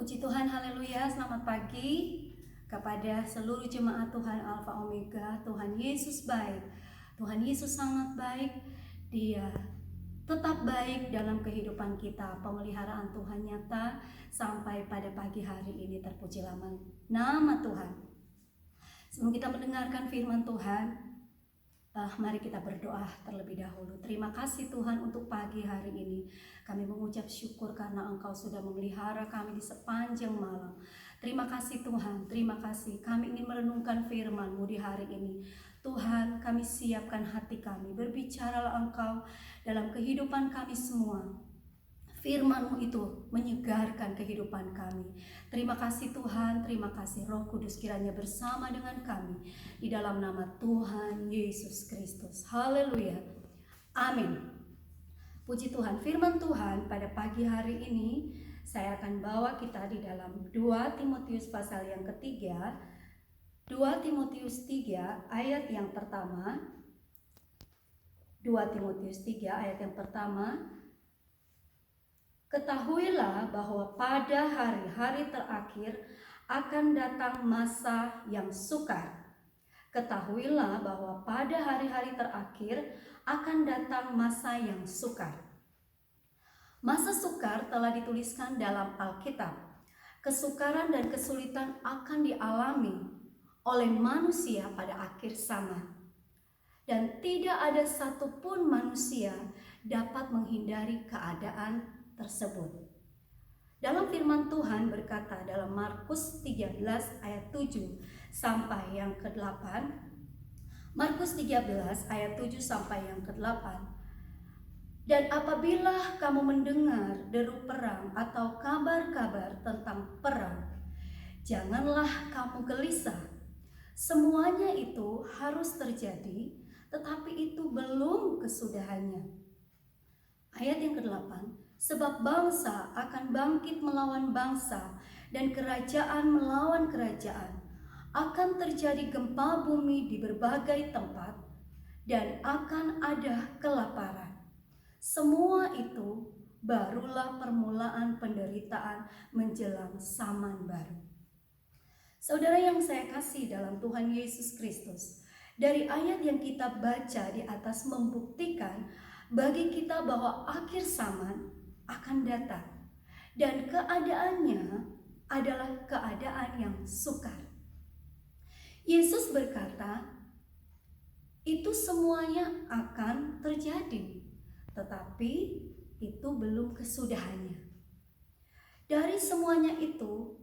Puji Tuhan, haleluya, selamat pagi kepada seluruh jemaat Tuhan Alfa Omega. Tuhan Yesus baik, Tuhan Yesus sangat baik. Dia tetap baik dalam kehidupan kita. Pemeliharaan Tuhan nyata sampai pada pagi hari ini. Terpujilah nama Tuhan. Sebelum kita mendengarkan firman Tuhan, mari kita berdoa terlebih dahulu. Terima kasih Tuhan untuk pagi hari ini. Kami mengucap syukur karena Engkau sudah memelihara kami di sepanjang malam. Terima kasih Tuhan, terima kasih. Kami ingin merenungkan firman-Mu di hari ini. Tuhan, kami siapkan hati kami. Berbicaralah Engkau dalam kehidupan kami semua. Firman-Mu itu menyegarkan kehidupan kami. Terima kasih Tuhan, terima kasih Roh Kudus kiranya bersama dengan kami di dalam nama Tuhan Yesus Kristus. Haleluya. Amin. Puji Tuhan, firman Tuhan pada pagi hari ini saya akan bawa kita di dalam 2 Timotius pasal yang ketiga. 2 Timotius 3 ayat yang pertama. 2 Timotius 3 ayat yang pertama. Ketahuilah bahwa pada hari-hari terakhir akan datang masa yang sukar. Ketahuilah bahwa pada hari-hari terakhir akan datang masa yang sukar. Masa sukar telah dituliskan dalam Alkitab. Kesukaran dan kesulitan akan dialami oleh manusia pada akhir zaman. Dan tidak ada satupun manusia dapat menghindari keadaan tersebut. Dalam firman Tuhan berkata dalam Markus 13 ayat 7 sampai yang ke-8. Markus 13 ayat 7 sampai yang ke-8. Dan apabila kamu mendengar deru perang atau kabar-kabar tentang perang, janganlah kamu gelisah. Semuanya itu harus terjadi, tetapi itu belum kesudahannya. Ayat yang ke-8. Sebab bangsa akan bangkit melawan bangsa dan kerajaan melawan kerajaan. Akan terjadi gempa bumi di berbagai tempat dan akan ada kelaparan. Semua itu barulah permulaan penderitaan menjelang zaman baru. Saudara yang saya kasih dalam Tuhan Yesus Kristus, dari ayat yang kita baca di atas membuktikan bagi kita bahwa akhir zaman akan datang dan keadaannya adalah keadaan yang sukar. Yesus berkata, itu semuanya akan terjadi, tetapi itu belum kesudahannya. Dari semuanya itu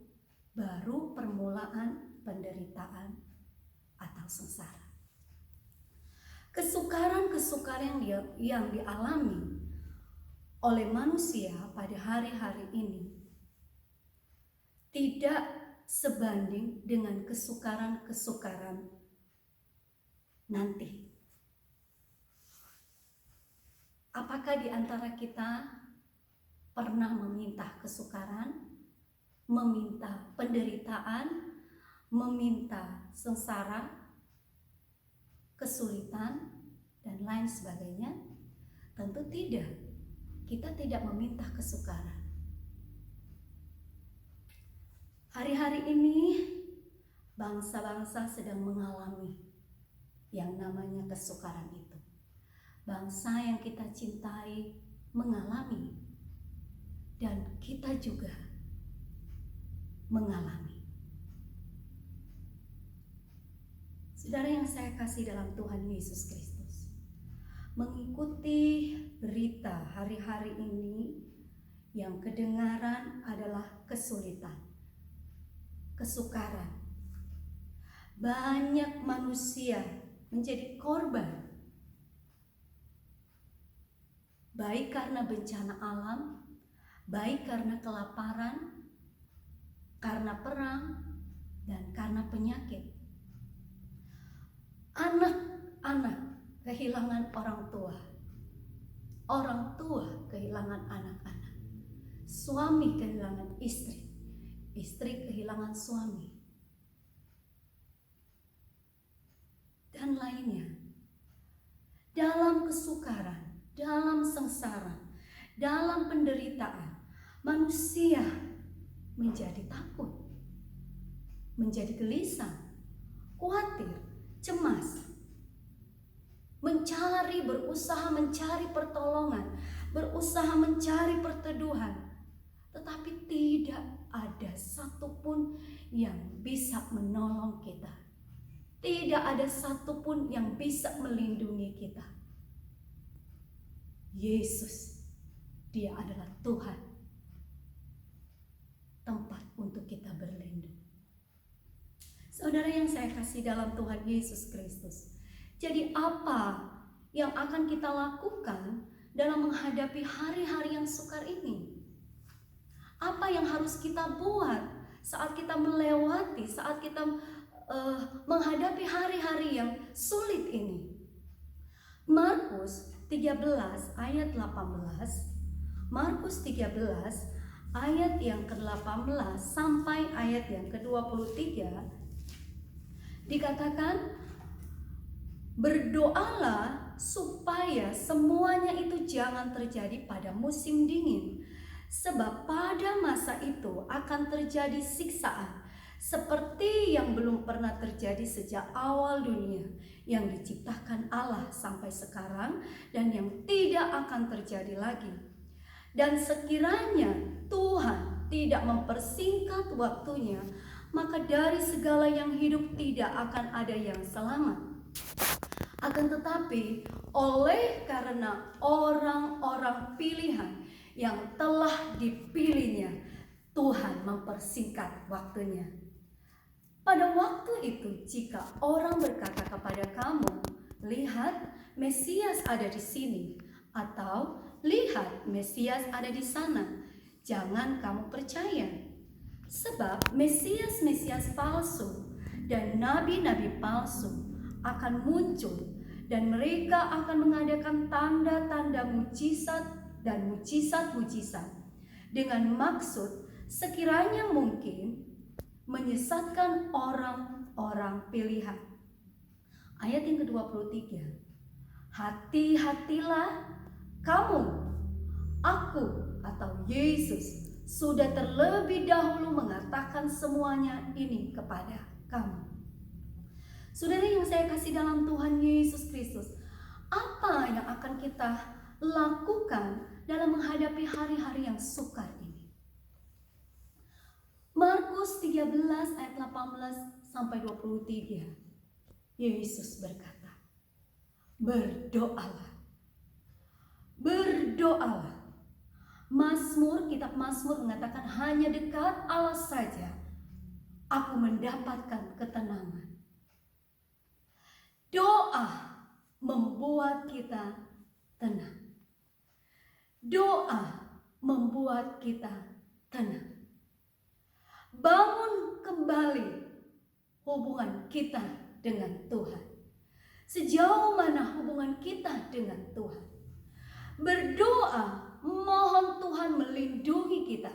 baru permulaan penderitaan atau sengsara. Kesukaran-kesukaran yang dialami oleh manusia pada hari-hari ini tidak sebanding dengan kesukaran-kesukaran nanti. Apakah di antara kita pernah meminta kesukaran, meminta penderitaan, meminta sengsara, kesulitan, dan lain sebagainya? Tentu tidak. Kita tidak meminta kesukaran. Hari-hari ini bangsa-bangsa sedang mengalami yang namanya kesukaran itu. Bangsa yang kita cintai mengalami, dan kita juga mengalami. Saudara yang saya kasih dalam Tuhan Yesus Kristus, mengikuti berita hari-hari ini yang kedengaran adalah kesulitan, kesukaran. Banyak manusia menjadi korban, baik karena bencana alam, baik karena kelaparan, karena perang, dan karena penyakit. Anak-anak kehilangan orang tua kehilangan anak-anak, suami kehilangan istri, istri kehilangan suami, dan lainnya. Dalam kesukaran, dalam sengsara, dalam penderitaan, manusia menjadi takut, menjadi gelisah, khawatir, cemas, berusaha mencari pertolongan, berusaha mencari perteduhan, tetapi tidak ada satupun yang bisa menolong kita. Tidak ada satupun yang bisa melindungi kita. Yesus, Dia adalah Tuhan, tempat untuk kita berlindung. Saudara yang saya kasih dalam Tuhan Yesus Kristus, jadi apa yang akan kita lakukan dalam menghadapi hari-hari yang sukar ini? Apa yang harus kita buat saat kita melewati, saat kita menghadapi hari-hari yang sulit ini? Markus 13 ayat 18, Markus 13 ayat yang ke-18 sampai ayat yang ke-23 dikatakan, berdoalah supaya semuanya itu jangan terjadi pada musim dingin, sebab pada masa itu akan terjadi siksaan seperti yang belum pernah terjadi sejak awal dunia yang diciptakan Allah sampai sekarang, dan yang tidak akan terjadi lagi. Dan sekiranya Tuhan tidak mempersingkat waktunya, maka dari segala yang hidup tidak akan ada yang selamat. Akan tetapi oleh karena orang-orang pilihan yang telah dipilihnya, Tuhan mempersingkat waktunya. Pada waktu itu, jika orang berkata kepada kamu, lihat Mesias ada di sini, atau lihat Mesias ada di sana, jangan kamu percaya. Sebab Mesias-Mesias palsu dan nabi-nabi palsu akan muncul, dan mereka akan mengadakan tanda-tanda mujizat dan mujizat-mujizat dengan maksud sekiranya mungkin menyesatkan orang-orang pilihan. Ayat yang ke-23, hati-hatilah kamu, aku atau Yesus sudah terlebih dahulu mengatakan semuanya ini kepada kamu. Saudara yang saya kasih dalam Tuhan Yesus Kristus, apa yang akan kita lakukan dalam menghadapi hari-hari yang sukar ini? Markus 13 ayat 18 sampai 23. Yesus berkata, berdoalah. Berdoalah. Kitab Mazmur mengatakan, hanya dekat Allah saja aku mendapatkan ketenangan. Doa membuat kita tenang. Doa membuat kita tenang. Bangun kembali hubungan kita dengan Tuhan. Sejauh mana hubungan kita dengan Tuhan? Berdoa, mohon Tuhan melindungi kita.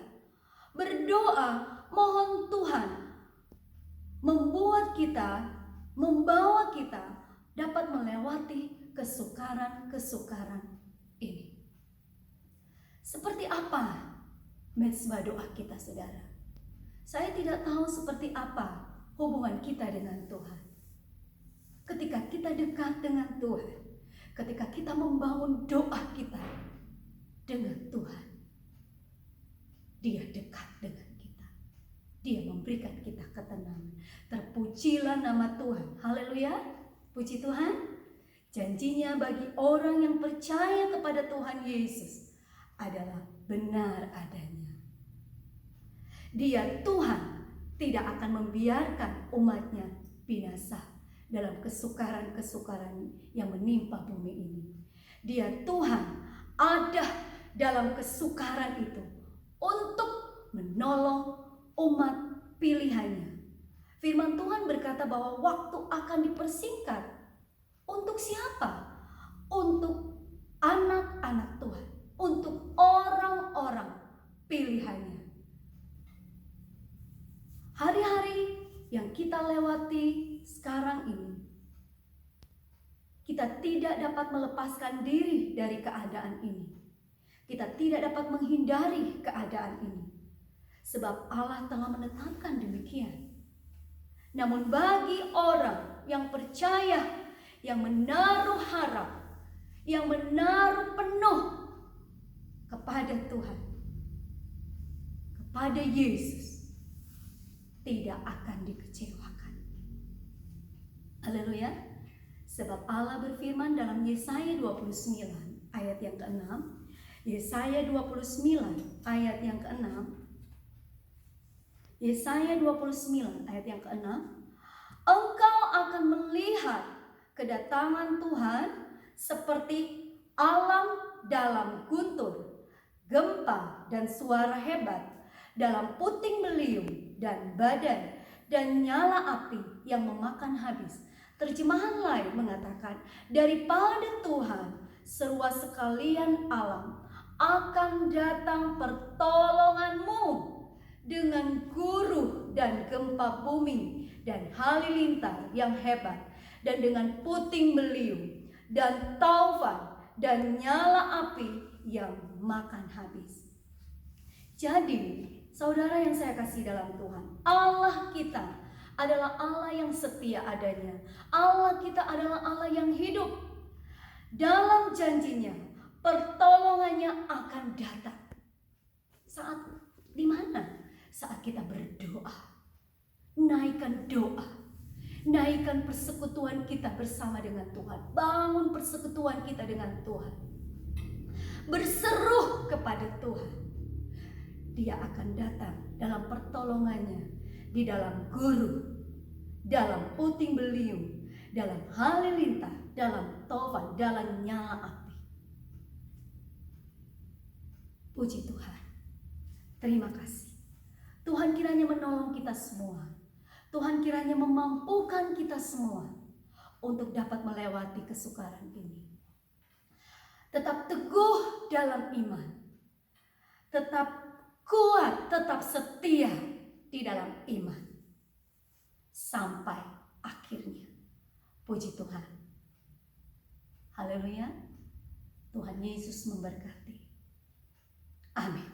Berdoa, mohon Tuhan membawa kita dapat melewati kesukaran-kesukaran ini. Seperti apa mezbah doa kita, saudara? Saya tidak tahu seperti apa hubungan kita dengan Tuhan. Ketika kita dekat dengan Tuhan, ketika kita membangun doa kita dengan Tuhan, Dia dekat dengan kita. Dia memberikan kita ketenangan. Terpujilah nama Tuhan. Haleluya. Puji Tuhan. Janjinya bagi orang yang percaya kepada Tuhan Yesus adalah benar adanya. Dia Tuhan tidak akan membiarkan umatnya binasa dalam kesukaran-kesukaran yang menimpa bumi ini. Dia Tuhan ada dalam kesukaran itu untuk menolong umat pilihannya. Firman Tuhan berkata bahwa waktu akan dipersingkat. Untuk siapa? Untuk anak-anak Tuhan, untuk orang-orang pilihannya. Hari-hari yang kita lewati sekarang ini, kita tidak dapat melepaskan diri dari keadaan ini. Kita tidak dapat menghindari keadaan ini. sebab Allah telah menetapkan demikian. Namun bagi orang yang percaya, yang menaruh harap, yang menaruh penuh kepada Tuhan, kepada Yesus, tidak akan dikecewakan. Haleluya. Sebab Allah berfirman dalam Yesaya 29 ayat yang ke-6. Yesaya 29 ayat yang ke-6. Yesaya 29 ayat yang ke-6. Engkau akan melihat kedatangan Tuhan seperti alam dalam guntur, gempa dan suara hebat, dalam puting beliung dan badai dan nyala api yang memakan habis. Terjemahan lain mengatakan, daripada Tuhan serua sekalian alam akan datang pertolonganmu dengan guruh dan gempa bumi dan halilintar yang hebat, dan dengan puting beliung dan taufan dan nyala api yang makan habis. Jadi, saudara yang saya kasih dalam Tuhan, Allah kita adalah Allah yang setia adanya. Allah kita adalah Allah yang hidup. Dalam janjinya, pertolongannya akan datang. Saat di mana? Saat kita berdoa. Naikkan doa. Naikkan persekutuan kita bersama dengan Tuhan. Bangun persekutuan kita dengan Tuhan. Berseru kepada Tuhan. Dia akan datang dalam pertolongannya, di dalam guru, dalam puting beliung, dalam halilintar, dalam taufan, dalam nyala api. Puji Tuhan. Terima kasih. Tuhan kiranya menolong kita semua. Tuhan kiranya memampukan kita semua untuk dapat melewati kesukaran ini. Tetap teguh dalam iman. Tetap kuat, tetap setia di dalam iman. Sampai akhirnya. Puji Tuhan. Haleluya. Tuhan Yesus memberkati. Amin.